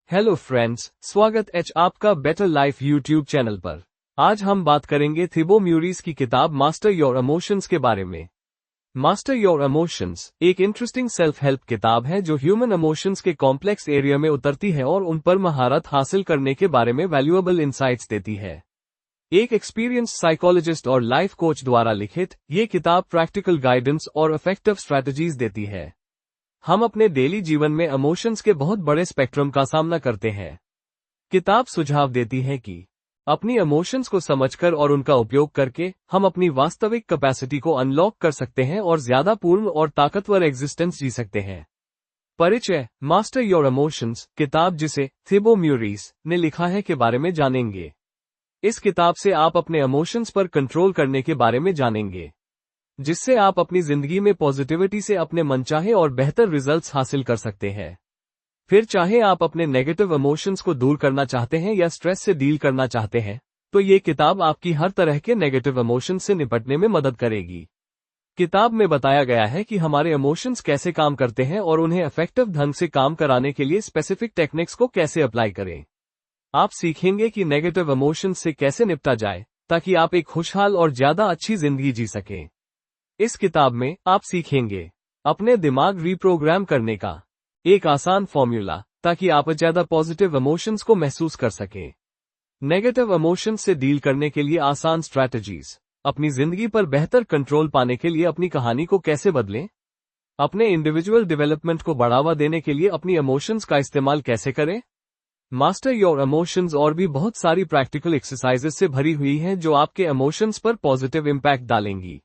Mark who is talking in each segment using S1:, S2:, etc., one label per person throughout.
S1: Hello friends, स्वागत है आपका बेटर लाइफ यूट्यूब चैनल पर। आज हम बात करेंगे थिबो म्यूरिस की किताब मास्टर योर इमोशंस के बारे में। मास्टर योर इमोशंस एक इंटरेस्टिंग सेल्फ हेल्प किताब है जो ह्यूमन इमोशंस के कॉम्प्लेक्स एरिया में उतरती है और उन पर महारत हासिल करने के बारे में वैल्यूएबल इंसाइट्स देती है। एक एक्सपीरियंस्ड साइकोलॉजिस्ट और लाइफ कोच द्वारा लिखित ये किताब प्रैक्टिकल गाइडेंस और इफेक्टिव स्ट्रैटेजीज देती है। हम अपने डेली जीवन में इमोशंस के बहुत बड़े स्पेक्ट्रम का सामना करते हैं। किताब सुझाव देती है कि अपनी इमोशंस को समझकर और उनका उपयोग करके हम अपनी वास्तविक कैपेसिटी को अनलॉक कर सकते हैं और ज्यादा पूर्ण और ताकतवर एग्जिस्टेंस जी सकते हैं। परिचय, मास्टर योर इमोशंस किताब जिसे थिबो म्यूरिस ने लिखा है के बारे में जानेंगे। इस किताब से आप अपने इमोशंस पर कंट्रोल करने के बारे में जानेंगे, जिससे आप अपनी जिंदगी में पॉजिटिविटी से अपने मनचाहे और बेहतर रिजल्ट्स हासिल कर सकते हैं। फिर चाहे आप अपने नेगेटिव इमोशंस को दूर करना चाहते हैं या स्ट्रेस से डील करना चाहते हैं, तो ये किताब आपकी हर तरह के नेगेटिव इमोशंस से निपटने में मदद करेगी। किताब में बताया गया है कि हमारे इमोशंस कैसे काम करते हैं और उन्हें इफेक्टिव ढंग से काम कराने के लिए स्पेसिफिक टेक्निक्स को कैसे अप्लाई करें। आप सीखेंगे कि नेगेटिव इमोशंस से कैसे निपटा जाए ताकि आप एक खुशहाल और ज्यादा अच्छी जिंदगी जी सकें। इस किताब में आप सीखेंगे अपने दिमाग रीप्रोग्राम करने का एक आसान फॉर्मूला ताकि आप ज्यादा पॉजिटिव इमोशंस को महसूस कर सकें। नेगेटिव इमोशंस से डील करने के लिए आसान स्ट्रैटेजीज, अपनी जिंदगी पर बेहतर कंट्रोल पाने के लिए अपनी कहानी को कैसे बदलें, अपने इंडिविजुअल डेवलपमेंट को बढ़ावा देने के लिए अपनी इमोशंस का इस्तेमाल कैसे करें। मास्टर योर इमोशंस और भी बहुत सारी प्रैक्टिकल एक्सरसाइजेस से भरी हुई हैं जो आपके इमोशंस पर पॉजिटिव इम्पैक्ट डालेंगी।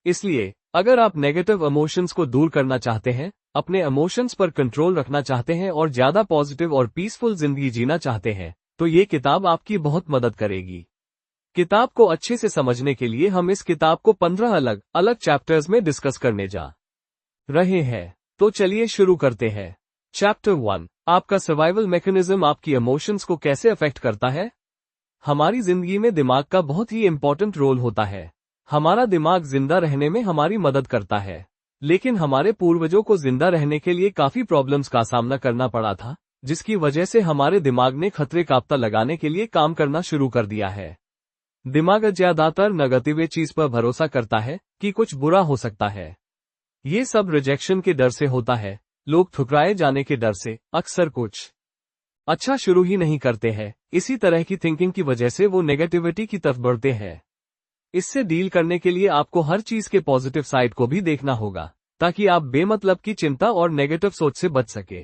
S1: इसलिए अगर आप नेगेटिव इमोशंस को दूर करना चाहते हैं, अपने इमोशंस पर कंट्रोल रखना चाहते हैं और ज्यादा पॉजिटिव और पीसफुल जिंदगी जीना चाहते हैं, तो ये किताब आपकी बहुत मदद करेगी। किताब को अच्छे से समझने के लिए हम इस किताब को 15 अलग अलग चैप्टर्स में डिस्कस करने जा रहे हैं। तो चलिए शुरू करते हैं। चैप्टर 1, आपका सर्वाइवल मैकेनिज्म आपकी इमोशंस को कैसे अफेक्ट करता है। हमारी जिंदगी में दिमाग का बहुत ही इंपॉर्टेंट रोल होता है। हमारा दिमाग जिंदा रहने में हमारी मदद करता है, लेकिन हमारे पूर्वजों को जिंदा रहने के लिए काफी प्रॉब्लम्स का सामना करना पड़ा था, जिसकी वजह से हमारे दिमाग ने खतरे का पता लगाने के लिए काम करना शुरू कर दिया है। दिमाग ज्यादातर नेगेटिव चीज पर भरोसा करता है कि कुछ बुरा हो सकता है। ये सब रिजेक्शन के डर से होता है, लोग ठुकराए जाने के डर से अक्सर कुछ अच्छा शुरू ही नहीं करते हैं। इसी तरह की थिंकिंग की वजह से वो नेगेटिविटी की तरफ बढ़ते हैं। इससे डील करने के लिए आपको हर चीज के पॉजिटिव साइड को भी देखना होगा, ताकि आप बेमतलब की चिंता और नेगेटिव सोच से बच सके।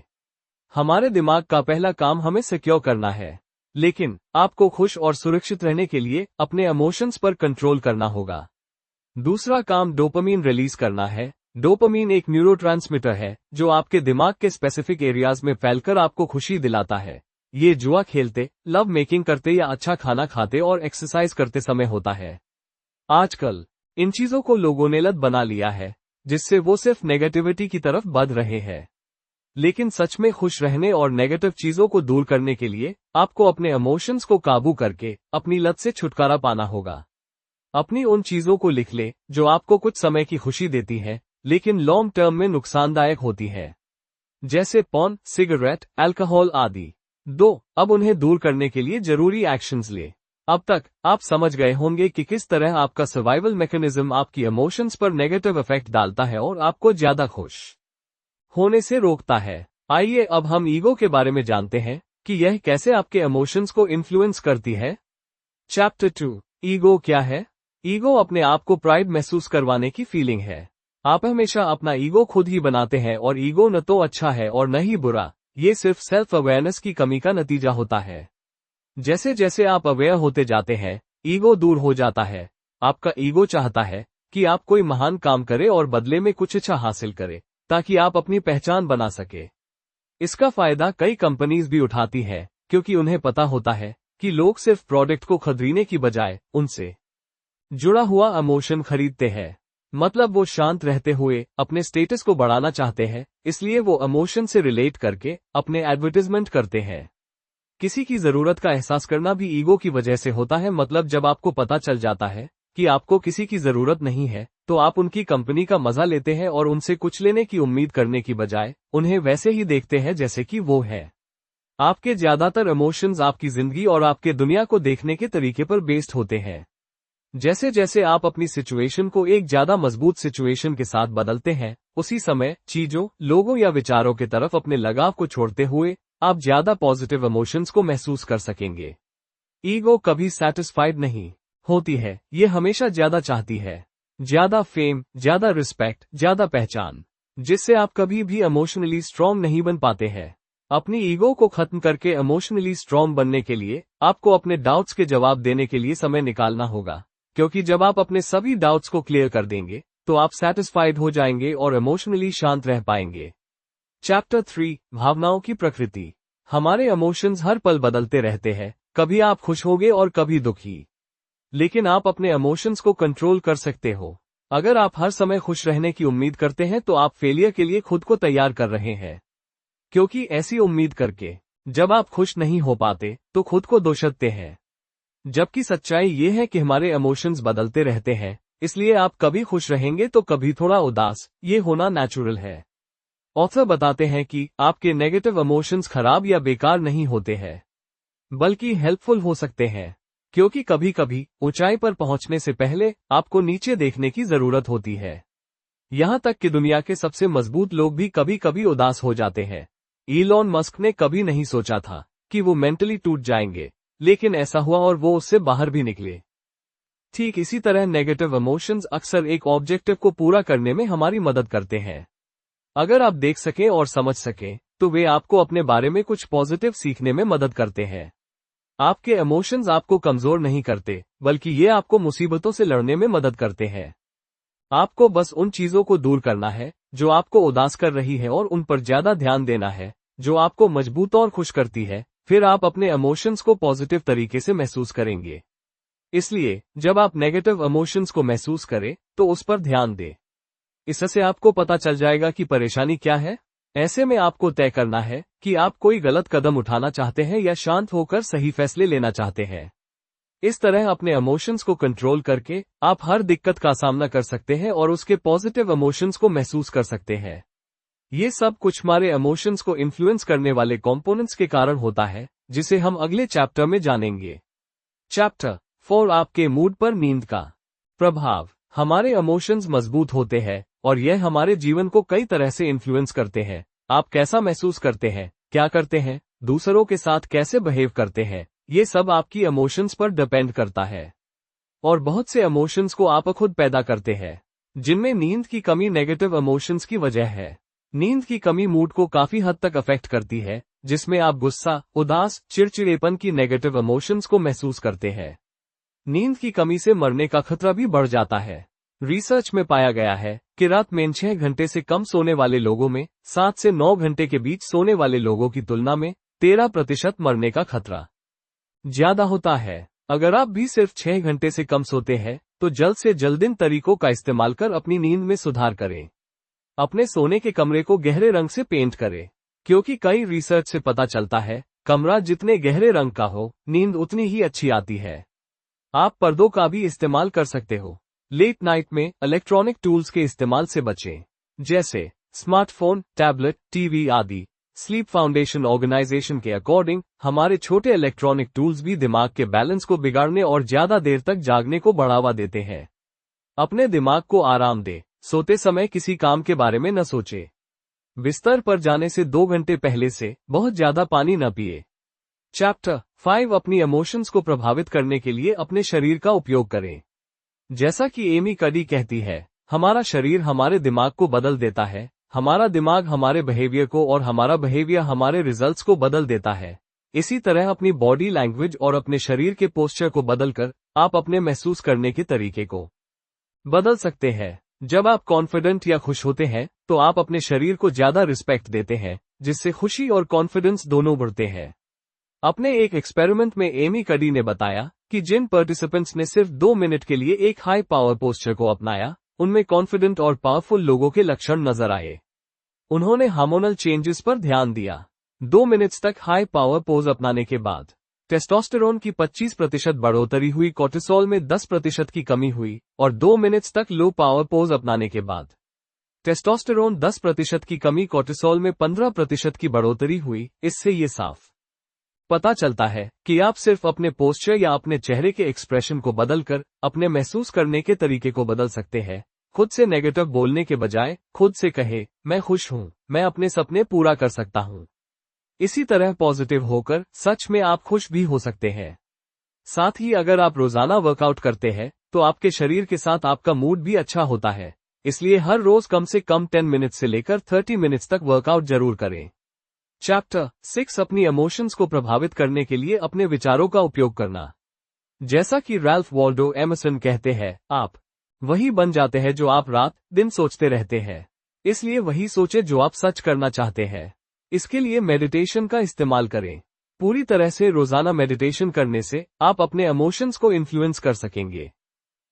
S1: हमारे दिमाग का पहला काम हमें सिक्योर करना है, लेकिन आपको खुश और सुरक्षित रहने के लिए अपने इमोशंस पर कंट्रोल करना होगा। दूसरा काम डोपामीन रिलीज करना है। डोपामीन एक न्यूरोट्रांसमीटर है जो आपके दिमाग के स्पेसिफिक एरियाज में फैलकर आपको खुशी दिलाता है। ये जुआ खेलते, लव मेकिंग करते या अच्छा खाना खाते और एक्सरसाइज करते समय होता है। आजकल इन चीजों को लोगों ने लत बना लिया है, जिससे वो सिर्फ नेगेटिविटी की तरफ बढ़ रहे हैं। लेकिन सच में खुश रहने और नेगेटिव चीजों को दूर करने के लिए आपको अपने इमोशंस को काबू करके अपनी लत से छुटकारा पाना होगा। अपनी उन चीजों को लिख ले जो आपको कुछ समय की खुशी देती है लेकिन लॉन्ग टर्म में नुकसानदायक होती है, जैसे पॉर्न, सिगरेट, अल्कोहल आदि। अब उन्हें दूर करने के लिए जरूरी एक्शंस ले। अब तक आप समझ गए होंगे कि किस तरह आपका सर्वाइवल मैकेनिज्म आपकी इमोशंस पर नेगेटिव इफेक्ट डालता है और आपको ज्यादा खुश होने से रोकता है। आइए अब हम ईगो के बारे में जानते हैं कि यह कैसे आपके इमोशंस को इन्फ्लुएंस करती है। चैप्टर 2, ईगो क्या है। ईगो अपने आप को प्राइड महसूस करवाने की फीलिंग है। आप हमेशा अपना ईगो खुद ही बनाते हैं और ईगो न तो अच्छा है और न ही बुरा, ये सिर्फ सेल्फ अवेयरनेस की कमी का नतीजा होता है। जैसे जैसे आप अवेयर होते जाते हैं, ईगो दूर हो जाता है। आपका ईगो चाहता है कि आप कोई महान काम करें और बदले में कुछ अच्छा हासिल करें, ताकि आप अपनी पहचान बना सके। इसका फायदा कई कंपनीज भी उठाती है, क्योंकि उन्हें पता होता है कि लोग सिर्फ प्रोडक्ट को खरीदने की बजाय उनसे जुड़ा हुआ इमोशन खरीदते हैं। मतलब वो शांत रहते हुए अपने स्टेटस को बढ़ाना चाहते हैं, इसलिए वो इमोशन से रिलेट करके अपने एडवर्टाइजमेंट करते हैं। किसी की जरूरत का एहसास करना भी ईगो की वजह से होता है। मतलब जब आपको पता चल जाता है कि आपको किसी की जरूरत नहीं है, तो आप उनकी कंपनी का मजा लेते हैं और उनसे कुछ लेने की उम्मीद करने की बजाय उन्हें वैसे ही देखते हैं जैसे कि वो है। आपके ज्यादातर इमोशंस आपकी जिंदगी और आपके दुनिया को देखने के तरीके पर बेस्ड होते हैं। जैसे जैसे आप अपनी सिचुएशन को एक ज्यादा मजबूत सिचुएशन के साथ बदलते हैं, उसी समय चीजों, लोगों या विचारों के तरफ अपने लगाव को छोड़ते हुए आप ज्यादा पॉजिटिव इमोशंस को महसूस कर सकेंगे। ईगो कभी सैटिस्फाइड नहीं होती है, ये हमेशा ज्यादा चाहती है। ज्यादा फेम, ज्यादा रिस्पेक्ट, ज्यादा पहचान, जिससे आप कभी भी इमोशनली स्ट्रांग नहीं बन पाते हैं। अपनी ईगो को खत्म करके इमोशनली स्ट्रांग बनने के लिए आपको अपने डाउट्स के जवाब देने के लिए समय निकालना होगा, क्योंकि जब आप अपने सभी डाउट्स को क्लियर कर देंगे तो आप सैटिस्फाइड हो जाएंगे और इमोशनली शांत रह पाएंगे। चैप्टर 3, भावनाओं की प्रकृति। हमारे इमोशंस हर पल बदलते रहते हैं, कभी आप खुश होंगे और कभी दुखी, लेकिन आप अपने इमोशंस को कंट्रोल कर सकते हो। अगर आप हर समय खुश रहने की उम्मीद करते हैं तो आप फेलियर के लिए खुद को तैयार कर रहे हैं, क्योंकि ऐसी उम्मीद करके जब आप खुश नहीं हो पाते तो खुद को दोषते हैं। जबकि सच्चाई ये है कि हमारे इमोशंस बदलते रहते हैं, इसलिए आप कभी खुश रहेंगे तो कभी थोड़ा उदास, ये होना नेचुरल है। ऑथर बताते हैं कि आपके नेगेटिव इमोशंस खराब या बेकार नहीं होते हैं, बल्कि हेल्पफुल हो सकते हैं, क्योंकि कभी कभी ऊंचाई पर पहुंचने से पहले आपको नीचे देखने की जरूरत होती है। यहां तक कि दुनिया के सबसे मजबूत लोग भी कभी कभी उदास हो जाते हैं। इलॉन मस्क ने कभी नहीं सोचा था कि वो मेंटली टूट जाएंगे, लेकिन ऐसा हुआ और वो उससे बाहर भी निकले। ठीक इसी तरह नेगेटिव इमोशंस अक्सर एक ऑब्जेक्टिव को पूरा करने में हमारी मदद करते हैं। अगर आप देख सकें और समझ सकें तो वे आपको अपने बारे में कुछ पॉजिटिव सीखने में मदद करते हैं। आपके इमोशंस आपको कमजोर नहीं करते, बल्कि ये आपको मुसीबतों से लड़ने में मदद करते हैं। आपको बस उन चीजों को दूर करना है जो आपको उदास कर रही है और उन पर ज्यादा ध्यान देना है जो आपको मजबूत और खुश करती है। फिर आप अपने इमोशंस को पॉजिटिव तरीके से महसूस करेंगे। इसलिए जब आप नेगेटिव इमोशंस को महसूस करें तो उस पर ध्यान दें। इससे आपको पता चल जाएगा कि परेशानी क्या है। ऐसे में आपको तय करना है कि आप कोई गलत कदम उठाना चाहते हैं या शांत होकर सही फैसले लेना चाहते हैं। इस तरह अपने इमोशंस को कंट्रोल करके आप हर दिक्कत का सामना कर सकते हैं और उसके पॉजिटिव इमोशंस को महसूस कर सकते हैं। ये सब कुछ हमारे इमोशंस को इन्फ्लुएंस करने वाले कंपोनेंट्स के कारण होता है, जिसे हम अगले चैप्टर में जानेंगे। चैप्टर 4, आपके मूड पर नींद का प्रभाव। हमारे इमोशंस मजबूत होते हैं और यह हमारे जीवन को कई तरह से इन्फ्लुएंस करते हैं। आप कैसा महसूस करते हैं, क्या करते हैं, दूसरों के साथ कैसे बिहेव करते हैं, ये सब आपकी इमोशंस पर डिपेंड करता है। और बहुत से इमोशंस को आप खुद पैदा करते हैं, जिनमें नींद की कमी नेगेटिव इमोशंस की वजह है। नींद की कमी मूड को काफी हद तक अफेक्ट करती है, जिसमें आप गुस्सा, उदास, चिड़चिड़ेपन की नेगेटिव इमोशंस को महसूस करते हैं। नींद की कमी से मरने का खतरा भी बढ़ जाता है। रिसर्च में पाया गया है कि रात में 6 घंटे से कम सोने वाले लोगों में 7 से 9 घंटे के बीच सोने वाले लोगों की तुलना में 13% मरने का खतरा ज्यादा होता है। अगर आप भी सिर्फ 6 घंटे से कम सोते हैं तो जल्द से जल्द इन तरीकों का इस्तेमाल कर अपनी नींद में सुधार करें। अपने सोने के कमरे को गहरे रंग से पेंट करें, क्योंकि कई रिसर्च से पता चलता है कमरा जितने गहरे रंग का हो, नींद उतनी ही अच्छी आती है। आप पर्दों का भी इस्तेमाल कर सकते हो। लेट नाइट में इलेक्ट्रॉनिक टूल्स के इस्तेमाल से बचें, जैसे स्मार्टफोन, टैबलेट, टीवी आदि। स्लीप फाउंडेशन ऑर्गेनाइजेशन के अकॉर्डिंग हमारे छोटे इलेक्ट्रॉनिक टूल्स भी दिमाग के बैलेंस को बिगाड़ने और ज्यादा देर तक जागने को बढ़ावा देते हैं। अपने दिमाग को आराम दें। सोते समय किसी काम के बारे में न सोचे। बिस्तर पर जाने से 2 घंटे पहले से बहुत ज्यादा पानी न पिए। चैप्टर 5, अपनी इमोशंस को प्रभावित करने के लिए अपने शरीर का उपयोग करें। जैसा कि एमी कडी कहती है, हमारा शरीर हमारे दिमाग को बदल देता है, हमारा दिमाग हमारे बिहेवियर को और हमारा बिहेवियर हमारे रिजल्ट्स को बदल देता है। इसी तरह अपनी बॉडी लैंग्वेज और अपने शरीर के पोस्चर को बदलकर आप अपने महसूस करने के तरीके को बदल सकते हैं। जब आप कॉन्फिडेंट या खुश होते हैं तो आप अपने शरीर को ज्यादा रिस्पेक्ट देते हैं, जिससे खुशी और कॉन्फिडेंस दोनों बढ़ते हैं। अपने एक एक्सपेरिमेंट में एमी कडी ने बताया कि जिन पार्टिसिपेंट्स ने सिर्फ 2 मिनट के लिए एक हाई पावर पोस्चर को अपनाया, उनमें कॉन्फिडेंट और पावरफुल लोगों के लक्षण नजर आए। उन्होंने हार्मोनल चेंजेस पर ध्यान दिया। 2 मिनट्स तक हाई पावर पोज अपनाने के बाद टेस्टोस्टेरोन की 25% बढ़ोतरी हुई, कोर्टिसोल में 10% की कमी हुई, और 2 मिनट्स तक लो पावर पोज अपनाने के बाद टेस्टोस्टेरोन 10% की कमी, कोर्टिसोल में 15% की बढ़ोतरी हुई। इससे ये साफ पता चलता है कि आप सिर्फ अपने पोस्चर या अपने चेहरे के एक्सप्रेशन को बदलकर अपने महसूस करने के तरीके को बदल सकते हैं। खुद से नेगेटिव बोलने के बजाय खुद से कहे, मैं खुश हूँ, मैं अपने सपने पूरा कर सकता हूँ। इसी तरह पॉजिटिव होकर सच में आप खुश भी हो सकते हैं। साथ ही अगर आप रोजाना वर्कआउट करते हैं तो आपके शरीर के साथ आपका मूड भी अच्छा होता है। इसलिए हर रोज कम से कम 10 मिनट से लेकर 30 मिनट्स तक वर्कआउट जरूर करें। चैप्टर 6 अपनी इमोशंस को प्रभावित करने के लिए अपने विचारों का उपयोग करना। जैसा कि रैल्फ वॉल्डो एमर्सन कहते हैं, आप वही बन जाते हैं जो आप रात दिन सोचते रहते हैं। इसलिए वही सोचे जो आप सच करना चाहते हैं। इसके लिए मेडिटेशन का इस्तेमाल करें। पूरी तरह से रोजाना मेडिटेशन करने से आप अपने इमोशंस को इन्फ्लुएंस कर सकेंगे।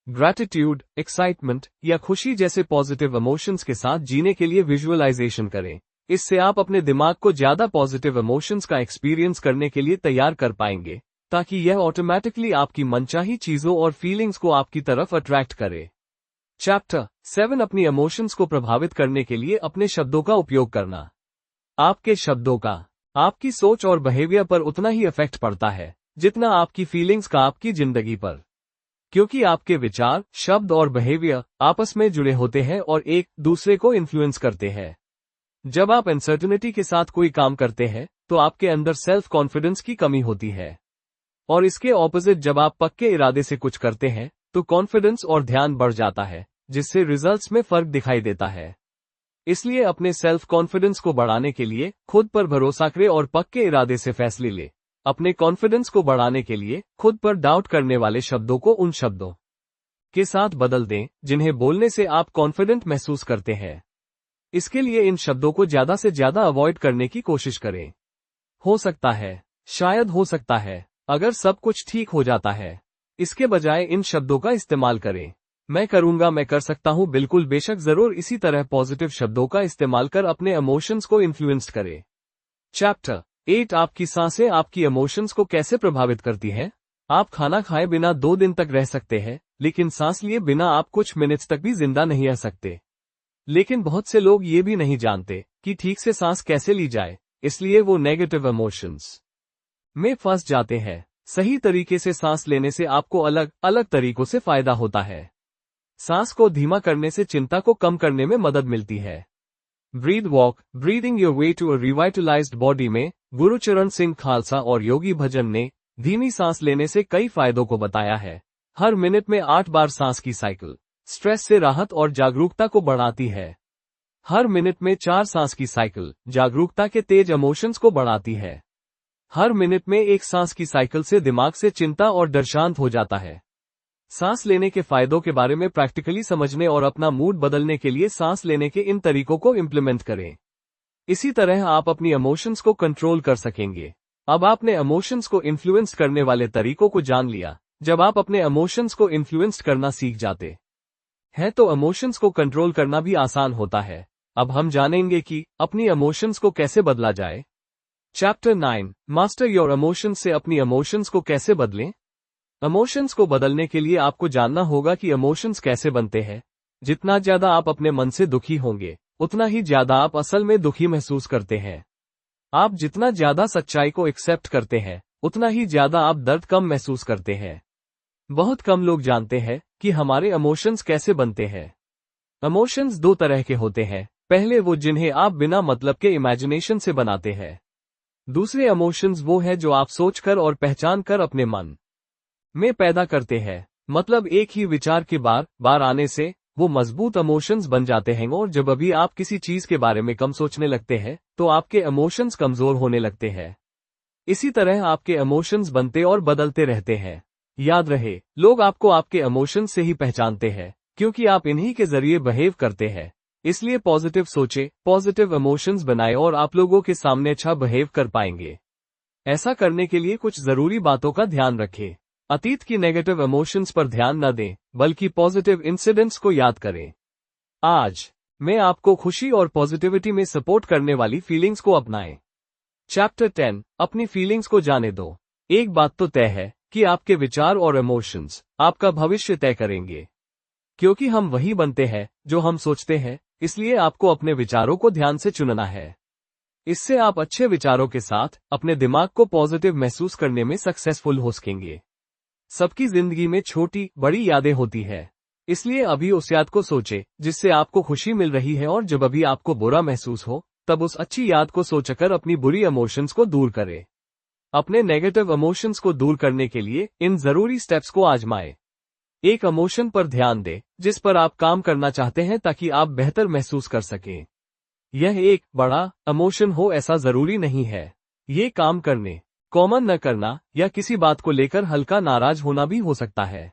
S1: ग्रैटिट्यूड, एक्साइटमेंट या खुशी जैसे पॉजिटिव इमोशंस के साथ जीने के लिए विजुअलाइजेशन करें। इससे आप अपने दिमाग को ज्यादा पॉजिटिव इमोशंस का एक्सपीरियंस करने के लिए तैयार कर पाएंगे, ताकि यह ऑटोमेटिकली आपकी मनचाही चीजों और फीलिंग्स को आपकी तरफ अट्रैक्ट करे। चैप्टर 7 अपनी इमोशंस को प्रभावित करने के लिए अपने शब्दों का उपयोग करना। आपके शब्दों का आपकी सोच और बिहेवियर पर उतना ही इफेक्ट पड़ता है जितना आपकी फीलिंग्स का आपकी जिंदगी पर, क्योंकि आपके विचार, शब्द और बिहेवियर आपस में जुड़े होते हैं और एक दूसरे को इन्फ्लुएंस करते हैं। जब आप अनसर्टेनिटी के साथ कोई काम करते हैं तो आपके अंदर सेल्फ कॉन्फिडेंस की कमी होती है, और इसके ऑपोजिट जब आप पक्के इरादे से कुछ करते हैं तो कॉन्फिडेंस और ध्यान बढ़ जाता है, जिससे रिजल्ट्स में फर्क दिखाई देता है। इसलिए अपने सेल्फ कॉन्फिडेंस को बढ़ाने के लिए खुद पर भरोसा करें और पक्के इरादे से फैसले लें। अपने कॉन्फिडेंस को बढ़ाने के लिए खुद पर डाउट करने वाले शब्दों को उन शब्दों के साथ बदल दें जिन्हें बोलने से आप कॉन्फिडेंट महसूस करते हैं। इसके लिए इन शब्दों को ज्यादा से ज्यादा अवॉइड करने की कोशिश करें। हो सकता है, शायद हो सकता है, अगर सब कुछ ठीक हो जाता है। इसके बजाय इन शब्दों का इस्तेमाल करें। मैं करूंगा, मैं कर सकता हूं, बिल्कुल, बेशक, जरूर। इसी तरह पॉजिटिव शब्दों का इस्तेमाल कर अपने इमोशंस को इन्फ्लुएंस करें। चैप्टर 8 आपकी सांसें आपकी इमोशंस को कैसे प्रभावित करती हैं। आप खाना खाए बिना 2 दिन तक रह सकते हैं, लेकिन सांस लिए बिना आप कुछ मिनट्स तक भी जिंदा नहीं रह सकते। लेकिन बहुत से लोग ये भी नहीं जानते कि ठीक से सांस कैसे ली जाए, इसलिए वो नेगेटिव इमोशंस में फंस जाते हैं। सही तरीके से सांस लेने से आपको अलग अलग तरीकों से फायदा होता है। सांस को धीमा करने से चिंता को कम करने में मदद मिलती है। Breathe walk, breathing your way to a revitalised body में गुरुचरण सिंह खालसा और योगी भजन ने धीमी सांस लेने से कई फायदों को बताया है। हर मिनट में 8 बार सांस की साइकिल स्ट्रेस से राहत और जागरूकता को बढ़ाती है। हर मिनट में 4 सांस की साइकिल जागरूकता के तेज इमोशंस को बढ़ाती है। हर मिनट में 1 सांस की साइकिल से दिमाग से चिंता और डर शांत हो जाता है। सांस लेने के फायदों के बारे में प्रैक्टिकली समझने और अपना मूड बदलने के लिए सांस लेने के इन तरीकों को इम्प्लीमेंट करें। इसी तरह आप अपनी इमोशंस को कंट्रोल कर सकेंगे। अब आपने इमोशंस को इन्फ्लुएंस करने वाले तरीकों को जान लिया। जब आप अपने इमोशंस को इन्फ्लुएंस करना सीख जाते हैं तो इमोशंस को कंट्रोल करना भी आसान होता है। अब हम जानेंगे कि अपनी इमोशंस को कैसे बदला जाए। चैप्टर 9 मास्टर योर इमोशंस से अपनी इमोशंस को कैसे बदलें। इमोशंस को बदलने के लिए आपको जानना होगा कि इमोशंस कैसे बनते हैं। जितना ज्यादा आप अपने मन से दुखी होंगे, उतना ही ज्यादा आप असल में दुखी महसूस करते हैं। आप जितना ज्यादा सच्चाई को एक्सेप्ट करते हैं, उतना ही ज्यादा आप दर्द कम महसूस करते हैं। बहुत कम लोग जानते हैं कि हमारे इमोशंस कैसे बनते हैं। इमोशंस 2 तरह के होते हैं। पहले वो जिन्हें आप बिना मतलब के इमेजिनेशन से बनाते हैं। दूसरे इमोशंस वो है जो आप सोचकर और पहचान कर अपने मन में पैदा करते हैं। मतलब एक ही विचार के बार बार आने से वो मजबूत इमोशंस बन जाते हैं, और जब अभी आप किसी चीज के बारे में कम सोचने लगते हैं तो आपके इमोशंस कमजोर होने लगते हैं। इसी तरह आपके इमोशंस बनते और बदलते रहते हैं। याद रहे, लोग आपको आपके इमोशंस से ही पहचानते हैं, क्योंकि आप इन्हीं के जरिए बिहेव करते हैं। इसलिए पॉजिटिव सोचे, पॉजिटिव इमोशंस बनाए और आप लोगों के सामने अच्छा बिहेव कर पाएंगे। ऐसा करने के लिए कुछ जरूरी बातों का ध्यान रखें। अतीत की नेगेटिव इमोशंस पर ध्यान न दें, बल्कि पॉजिटिव इंसिडेंट्स को याद करें। आज मैं आपको खुशी और पॉजिटिविटी में सपोर्ट करने वाली फीलिंग्स को अपनाएं। चैप्टर 10 अपनी फीलिंग्स को जाने दो। एक बात तो तय है कि आपके विचार और इमोशंस आपका भविष्य तय करेंगे, क्योंकि हम वही बनते हैं जो हम सोचते हैं। इसलिए आपको अपने विचारों को ध्यान से चुनना है। इससे आप अच्छे विचारों के साथ अपने दिमाग को पॉजिटिव महसूस करने में सक्सेसफुल हो सकेंगे। सबकी जिंदगी में छोटी बड़ी यादें होती है, इसलिए अभी उस याद को सोचें जिससे आपको खुशी मिल रही है, और जब अभी आपको बुरा महसूस हो तब उस अच्छी याद को सोचकर अपनी बुरी इमोशंस को दूर करें। अपने नेगेटिव इमोशंस को दूर करने के लिए इन जरूरी स्टेप्स को आजमाएं। एक इमोशन पर ध्यान दें जिस पर आप काम करना चाहते हैं ताकि आप बेहतर महसूस कर सकें। यह एक बड़ा इमोशन हो ऐसा जरूरी नहीं है। ये काम करने, कॉमन न करना या किसी बात को लेकर हल्का नाराज होना भी हो सकता है।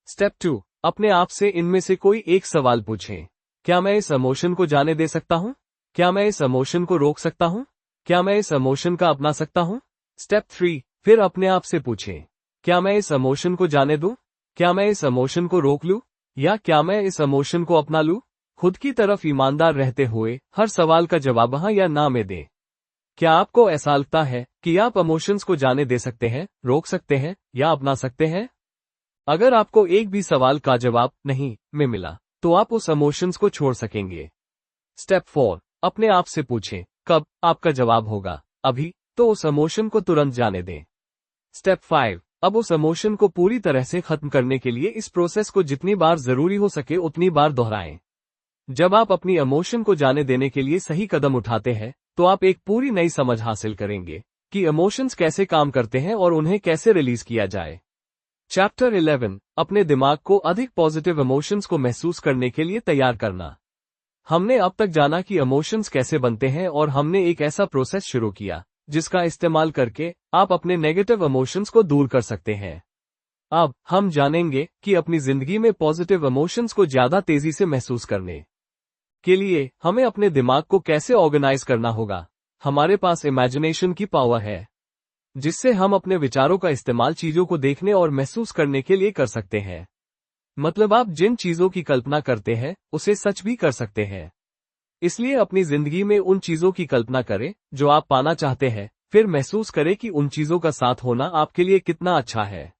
S1: स्टेप 2, अपने आप से इनमें से कोई एक सवाल पूछें। क्या मैं इस इमोशन को जाने दे सकता हूं? क्या मैं इस इमोशन को रोक सकता हूं? क्या मैं इस इमोशन का अपना सकता हूं? स्टेप 3, फिर अपने आप से पूछें, क्या मैं इस इमोशन को जाने दूं? क्या मैं इस इमोशन को रोक लूं? या क्या मैं इस इमोशन को अपना लूं? खुद की तरफ ईमानदार रहते हुए हर सवाल का जवाब हाँ या ना में दें। क्या आपको ऐसा लगता है कि आप इमोशंस को जाने दे सकते हैं, रोक सकते हैं या अपना सकते हैं? अगर आपको एक भी सवाल का जवाब नहीं में मिला तो आप उस इमोशंस को छोड़ सकेंगे। स्टेप 4, अपने आप से पूछें, कब आपका जवाब होगा? अभी, तो उस इमोशन को तुरंत जाने दें। स्टेप 5, अब उस इमोशन को पूरी तरह से खत्म करने के लिए इस प्रोसेस को जितनी बार जरूरी हो सके उतनी बार दोहराएं। जब आप अपनी इमोशन को जाने देने के लिए सही कदम उठाते हैं तो आप एक पूरी नई समझ हासिल करेंगे कि इमोशंस कैसे काम करते हैं और उन्हें कैसे रिलीज किया जाए। चैप्टर 11, अपने दिमाग को अधिक पॉजिटिव इमोशंस को महसूस करने के लिए तैयार करना। हमने अब तक जाना कि इमोशंस कैसे बनते हैं और हमने एक ऐसा प्रोसेस शुरू किया जिसका इस्तेमाल करके आप अपने नेगेटिव इमोशंस को दूर कर सकते हैं। अब हम जानेंगे कि अपनी जिंदगी में पॉजिटिव इमोशंस को ज्यादा तेजी से महसूस करने के लिए हमें अपने दिमाग को कैसे ऑर्गेनाइज करना होगा। हमारे पास इमेजिनेशन की पावर है जिससे हम अपने विचारों का इस्तेमाल चीजों को देखने और महसूस करने के लिए कर सकते हैं। मतलब आप जिन चीजों की कल्पना करते हैं उसे सच भी कर सकते हैं। इसलिए अपनी जिंदगी में उन चीजों की कल्पना करें जो आप पाना चाहते हैं, फिर महसूस करें कि उन चीजों का साथ होना आपके लिए कितना अच्छा है।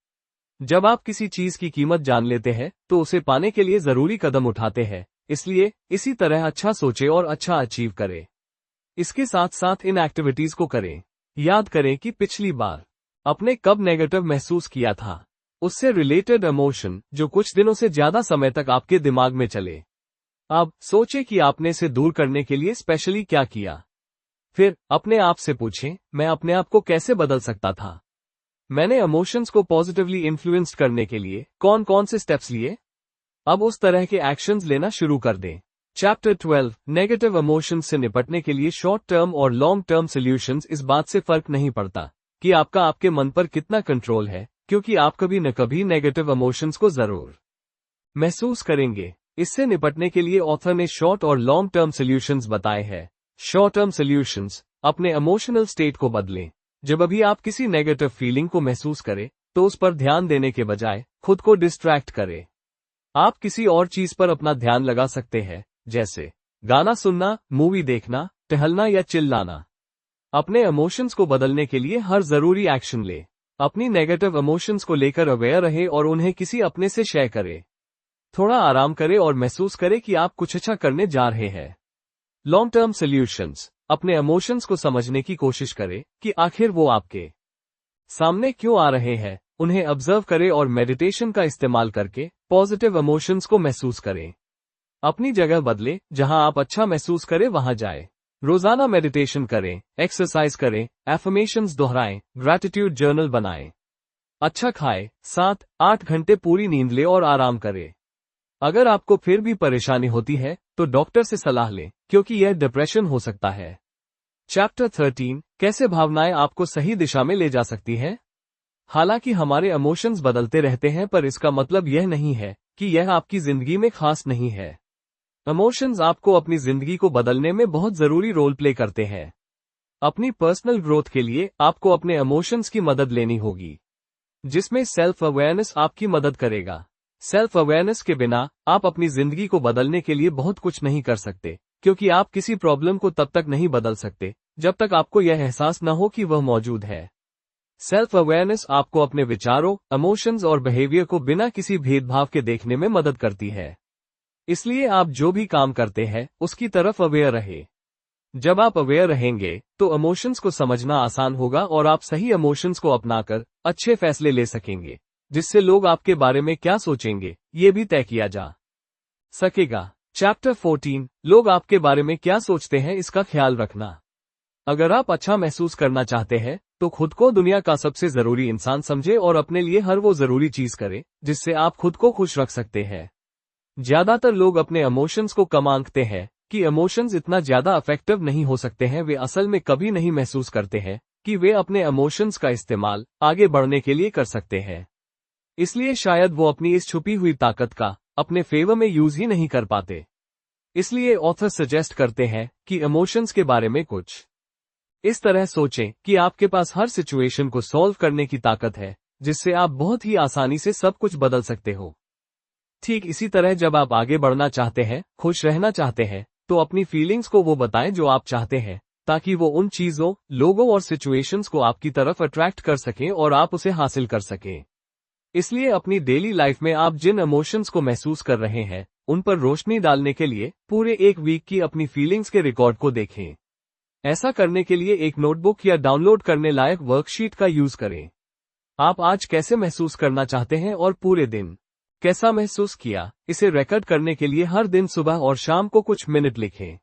S1: जब आप किसी चीज की कीमत जान लेते हैं तो उसे पाने के लिए जरूरी कदम उठाते हैं, इसलिए इसी तरह अच्छा सोचें और अच्छा अचीव करें। इसके साथ साथ इन एक्टिविटीज को करें। याद करें कि पिछली बार आपने कब नेगेटिव महसूस किया था, उससे रिलेटेड इमोशन जो कुछ दिनों से ज्यादा समय तक आपके दिमाग में चले। अब सोचें कि आपने इसे दूर करने के लिए स्पेशली क्या किया। फिर अपने आप से पूछें, मैं अपने आप को कैसे बदल सकता था? मैंने इमोशंस को पॉजिटिवली इन्फ्लुएंस करने के लिए कौन कौन से स्टेप्स लिए? अब उस तरह के एक्शंस लेना शुरू कर दें। चैप्टर 12, नेगेटिव इमोशंस से निपटने के लिए शॉर्ट टर्म और लॉन्ग टर्म सॉल्यूशंस। इस बात से फर्क नहीं पड़ता कि आपका आपके मन पर कितना कंट्रोल है, क्योंकि आप कभी न कभी नेगेटिव इमोशंस को जरूर महसूस करेंगे। इससे निपटने के लिए ऑथर ने शॉर्ट और लॉन्ग टर्म सॉल्यूशंस बताए हैं। शॉर्ट टर्म सॉल्यूशंस, अपने इमोशनल स्टेट को बदलें। जब अभी आप किसी नेगेटिव फीलिंग को महसूस करें तो उस पर ध्यान देने के बजाय खुद को डिस्ट्रैक्ट करें। आप किसी और चीज पर अपना ध्यान लगा सकते हैं, जैसे गाना सुनना, मूवी देखना, टहलना या चिल्लाना। अपने इमोशंस को बदलने के लिए हर जरूरी एक्शन ले। अपनी नेगेटिव इमोशंस को लेकर अवेयर रहे और उन्हें किसी अपने से शेयर करें। थोड़ा आराम करें और महसूस करें कि आप कुछ अच्छा करने जा रहे हैं। लॉन्ग टर्म सॉल्यूशंस, अपने इमोशंस को समझने की कोशिश करें कि आखिर वो आपके सामने क्यों आ रहे हैं। उन्हें ऑब्जर्व करें और मेडिटेशन का इस्तेमाल करके पॉजिटिव इमोशंस को महसूस करें। अपनी जगह बदले, जहां आप अच्छा महसूस करें वहां जाएं। रोजाना मेडिटेशन करें, एक्सरसाइज करें, एफर्मेशंस दोहराएं, ग्रैटिट्यूड जर्नल बनाएं। अच्छा खाएं, 7-8 घंटे पूरी नींद लें और आराम करें। अगर आपको फिर भी परेशानी होती है तो डॉक्टर से सलाह लें, क्योंकि यह डिप्रेशन हो सकता है। चैप्टर 13, कैसे भावनाएं आपको सही दिशा में ले जा सकती हैं। हालांकि हमारे इमोशंस बदलते रहते हैं, पर इसका मतलब यह नहीं है कि यह आपकी जिंदगी में खास नहीं है। इमोशंस आपको अपनी जिंदगी को बदलने में बहुत जरूरी रोल प्ले करते हैं। अपनी पर्सनल ग्रोथ के लिए आपको अपने इमोशंस की मदद लेनी होगी, जिसमें सेल्फ अवेयरनेस आपकी मदद करेगा। सेल्फ अवेयरनेस के बिना आप अपनी जिंदगी को बदलने के लिए बहुत कुछ नहीं कर सकते, क्योंकि आप किसी प्रॉब्लम को तब तक नहीं बदल सकते जब तक आपको यह एहसास न हो कि वह मौजूद है। सेल्फ अवेयरनेस आपको अपने विचारों, इमोशंस और बिहेवियर को बिना किसी भेदभाव के देखने में मदद करती है। इसलिए आप जो भी काम करते हैं उसकी तरफ अवेयर रहे। जब आप अवेयर रहेंगे तो इमोशंस को समझना आसान होगा और आप सही इमोशंस को अपनाकर अच्छे फैसले ले सकेंगे, जिससे लोग आपके बारे में क्या सोचेंगे ये भी तय किया जा सकेगा। चैप्टर 14, लोग आपके बारे में क्या सोचते हैं इसका ख्याल रखना। अगर आप अच्छा महसूस करना चाहते हैं तो खुद को दुनिया का सबसे जरूरी इंसान समझे और अपने लिए हर वो जरूरी चीज करें जिससे आप खुद को खुश रख सकते हैं। ज्यादातर लोग अपने इमोशंस को कम आंकते हैं कि इमोशंस इतना ज्यादा इफेक्टिव नहीं हो सकते हैं। वे असल में कभी नहीं महसूस करते हैं कि वे अपने इमोशंस का इस्तेमाल आगे बढ़ने के लिए कर सकते हैं। इसलिए शायद वो अपनी इस छुपी हुई ताकत का अपने फेवर में यूज ही नहीं कर पाते। इसलिए ऑथर सजेस्ट करते हैं कि इमोशंस के बारे में कुछ इस तरह सोचें कि आपके पास हर सिचुएशन को सॉल्व करने की ताकत है, जिससे आप बहुत ही आसानी से सब कुछ बदल सकते हो। ठीक इसी तरह जब आप आगे बढ़ना चाहते हैं, खुश रहना चाहते हैं, तो अपनी फीलिंग्स को वो बताएं जो आप चाहते हैं, ताकि वो उन चीजों, लोगों और सिचुएशंस को आपकी तरफ अट्रैक्ट कर सकें और आप उसे हासिल कर सकें। इसलिए अपनी डेली लाइफ में आप जिन इमोशंस को महसूस कर रहे हैं, उन पर रोशनी डालने के लिए पूरे एक वीक की अपनी फीलिंग्स के रिकॉर्ड को देखें। ऐसा करने के लिए एक नोटबुक या डाउनलोड करने लायक वर्कशीट का यूज करें। आप आज कैसे महसूस करना चाहते हैं और पूरे दिन कैसा महसूस किया, इसे रिकॉर्ड करने के लिए हर दिन सुबह और शाम को कुछ मिनट लिखें।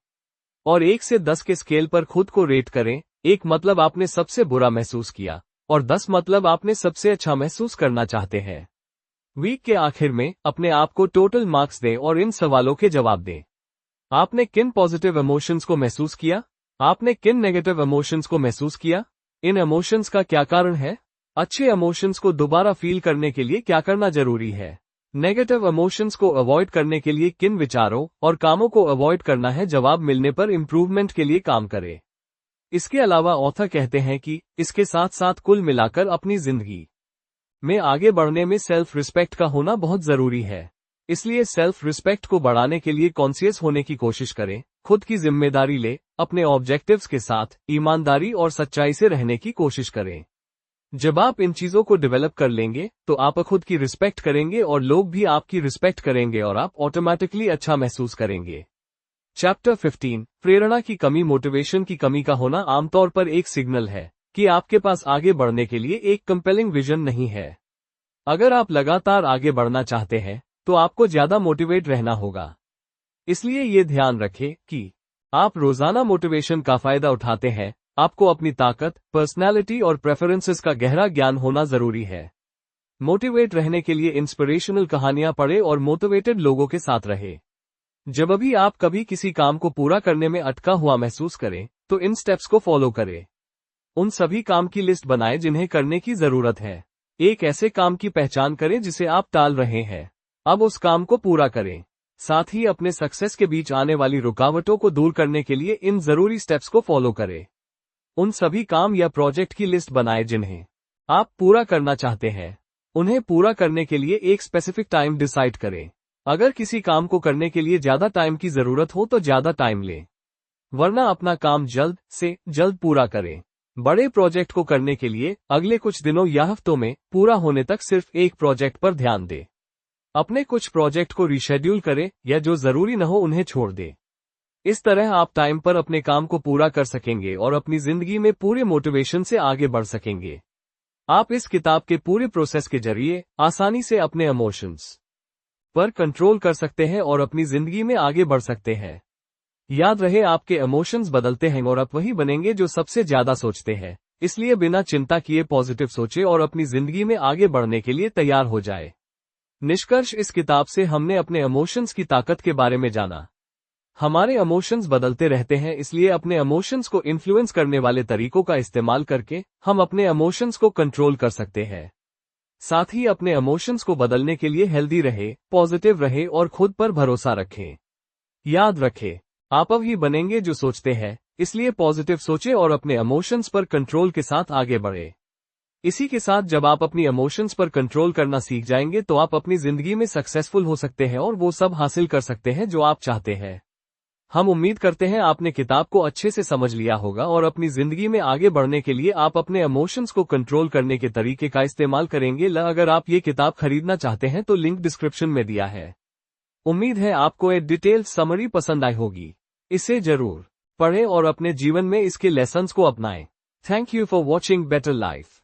S1: और 1 से 10 के स्केल पर खुद को रेट करें। 1 मतलब आपने सबसे बुरा महसूस किया और 10 मतलब आपने सबसे अच्छा महसूस करना चाहते हैं। वीक के आखिर में अपने आप को टोटल मार्क्स दें और इन सवालों के जवाब दें। आपने किन पॉजिटिव इमोशंस को महसूस किया? आपने किन नेगेटिव इमोशंस को महसूस किया? इन इमोशंस का क्या कारण है? अच्छे इमोशंस को दोबारा फील करने के लिए क्या करना जरूरी है? नेगेटिव इमोशंस को अवॉइड करने के लिए किन विचारों और कामों को अवॉइड करना है? जवाब मिलने पर इंप्रूवमेंट के लिए काम करें। इसके अलावा ऑथर कहते हैं कि इसके साथ साथ कुल मिलाकर अपनी जिंदगी में आगे बढ़ने में सेल्फ रिस्पेक्ट का होना बहुत जरूरी है। इसलिए सेल्फ रिस्पेक्ट को बढ़ाने के लिए कॉन्शियस होने की कोशिश करें, खुद की जिम्मेदारी ले, अपने ऑब्जेक्टिव्स के साथ ईमानदारी और सच्चाई से रहने की कोशिश करें। जब आप इन चीजों को डेवलप कर लेंगे तो आप खुद की रिस्पेक्ट करेंगे और लोग भी आपकी रिस्पेक्ट करेंगे और आप ऑटोमेटिकली अच्छा महसूस करेंगे। चैप्टर 15, प्रेरणा की कमी। मोटिवेशन की कमी का होना आमतौर पर एक सिग्नल है कि आपके पास आगे बढ़ने के लिए एक कंपेलिंग विजन नहीं है। अगर आप लगातार आगे बढ़ना चाहते हैं तो आपको ज्यादा मोटिवेट रहना होगा। इसलिए ये ध्यान रखें कि आप रोजाना मोटिवेशन का फायदा उठाते हैं। आपको अपनी ताकत, पर्सनैलिटी और प्रेफरेंसेस का गहरा ज्ञान होना जरूरी है। मोटिवेट रहने के लिए इंस्पिरेशनल कहानियां पढ़ें और मोटिवेटेड लोगों के साथ रहें। जब भी आप कभी किसी काम को पूरा करने में अटका हुआ महसूस करें तो इन स्टेप्स को फॉलो करें। उन सभी काम की लिस्ट बनाएं जिन्हें करने की जरूरत है। एक ऐसे काम की पहचान करें जिसे आप टाल रहे हैं। अब उस काम को पूरा करें। साथ ही अपने सक्सेस के बीच आने वाली रुकावटों को दूर करने के लिए इन जरूरी स्टेप्स को फॉलो करें। उन सभी काम या प्रोजेक्ट की लिस्ट बनाएं जिन्हें आप पूरा करना चाहते हैं। उन्हें पूरा करने के लिए एक स्पेसिफिक टाइम डिसाइड करें। अगर किसी काम को करने के लिए ज्यादा टाइम की जरूरत हो तो ज्यादा टाइम लें, वरना अपना काम जल्द से जल्द पूरा करें। बड़े प्रोजेक्ट को करने के लिए अगले कुछ दिनों या हफ्तों में पूरा होने तक सिर्फ एक प्रोजेक्ट पर ध्यान दें। अपने कुछ प्रोजेक्ट को रीशेड्यूल करें या जो जरूरी न हो उन्हें छोड़ दें। इस तरह आप टाइम पर अपने काम को पूरा कर सकेंगे और अपनी जिंदगी में पूरे मोटिवेशन से आगे बढ़ सकेंगे। आप इस किताब के पूरे प्रोसेस के जरिए आसानी से अपने इमोशंस पर कंट्रोल कर सकते हैं और अपनी जिंदगी में आगे बढ़ सकते हैं। याद रहे, आपके इमोशंस बदलते हैं और आप वही बनेंगे जो सबसे ज्यादा सोचते हैं। इसलिए बिना चिंता किए पॉजिटिव सोचे और अपनी जिंदगी में आगे बढ़ने के लिए तैयार हो जाए। निष्कर्ष, इस किताब से हमने अपने इमोशंस की ताकत के बारे में जाना। हमारे इमोशंस बदलते रहते हैं, इसलिए अपने इमोशंस को इन्फ्लुएंस करने वाले तरीकों का इस्तेमाल करके हम अपने इमोशंस को कंट्रोल कर सकते हैं। साथ ही अपने इमोशंस को बदलने के लिए हेल्दी रहे, पॉजिटिव रहे और खुद पर भरोसा रखें। याद रखें, आप वही बनेंगे जो सोचते हैं। इसलिए पॉजिटिव सोचें और अपने इमोशंस पर कंट्रोल के साथ आगे बढ़े। इसी के साथ जब आप अपनी इमोशंस पर कंट्रोल करना सीख जाएंगे तो आप अपनी जिंदगी में सक्सेसफुल हो सकते हैं और वो सब हासिल कर सकते हैं जो आप चाहते हैं। हम उम्मीद करते हैं आपने किताब को अच्छे से समझ लिया होगा और अपनी जिंदगी में आगे बढ़ने के लिए आप अपने इमोशंस को कंट्रोल करने के तरीके का इस्तेमाल करेंगे। अगर आप ये किताब खरीदना चाहते हैं तो लिंक डिस्क्रिप्शन में दिया है। उम्मीद है आपको एक डिटेल्ड समरी पसंद आई होगी। इसे जरूर पढ़ें और अपने जीवन में इसके लेसन्स को अपनाएं। Thank you for watching better life.